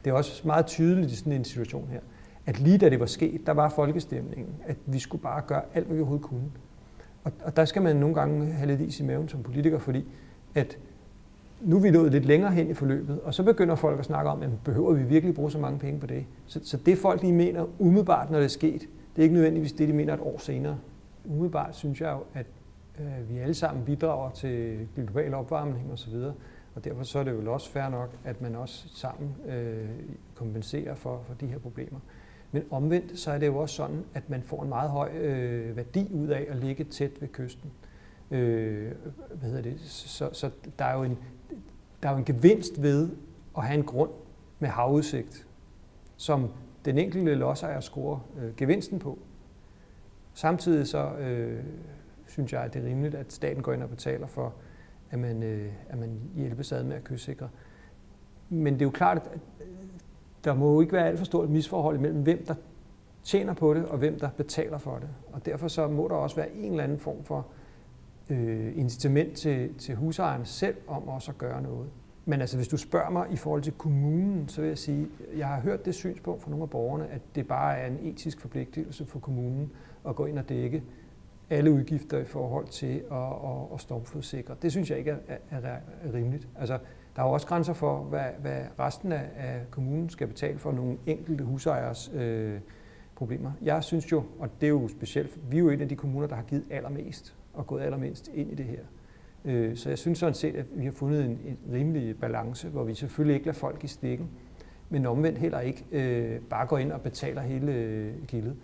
det er også meget tydeligt i sådan en situation her, at lige da det var sket, der var folkestemningen, at vi skulle bare gøre alt, hvad vi overhovedet kunne. Og der skal man nogle gange have lidt is i maven som politiker, fordi at nu er vi nået lidt længere hen i forløbet, og så begynder folk at snakke om, at behøver vi virkelig bruge så mange penge på det? Så det folk lige mener umiddelbart, når det er sket, det er ikke nødvendigvis det, de mener et år senere. Umiddelbart synes jeg jo, at vi alle sammen bidrager til global opvarmning osv., og derfor så er det jo også fair nok, at man også sammen kompenserer for de her problemer. Men omvendt så er det jo også sådan, at man får en meget høj værdi ud af at ligge tæt ved kysten. Så der er jo en gevinst ved at have en grund med havudsigt, som den enkelte lodsejer scorer gevinsten på. Samtidig så synes jeg, at det er rimeligt, at staten går ind og betaler for, at man hjælpes ad med at kystsikre. Men det er jo klart, at der må jo ikke være alt for stort misforhold mellem, hvem der tjener på det, og hvem der betaler for det. Og derfor så må der også være en eller anden form for incitament til husejerne selv om også at gøre noget. Men altså, hvis du spørger mig i forhold til kommunen, så vil jeg sige, at jeg har hørt det synspunkt fra nogle af borgerne, at det bare er en etisk forpligtelse for kommunen at gå ind og dække alle udgifter i forhold til at stormflodssikre. Det synes jeg ikke er rimeligt. Altså, der er jo også grænser for, hvad resten af kommunen skal betale for nogle enkelte husejers problemer. Jeg synes jo, og det er jo specielt, vi er jo en af de kommuner, der har givet allermest og gået allermindst ind i det her. Så jeg synes sådan set, at vi har fundet en rimelig balance, hvor vi selvfølgelig ikke lader folk i stikken, men omvendt heller ikke bare går ind og betaler hele gildet.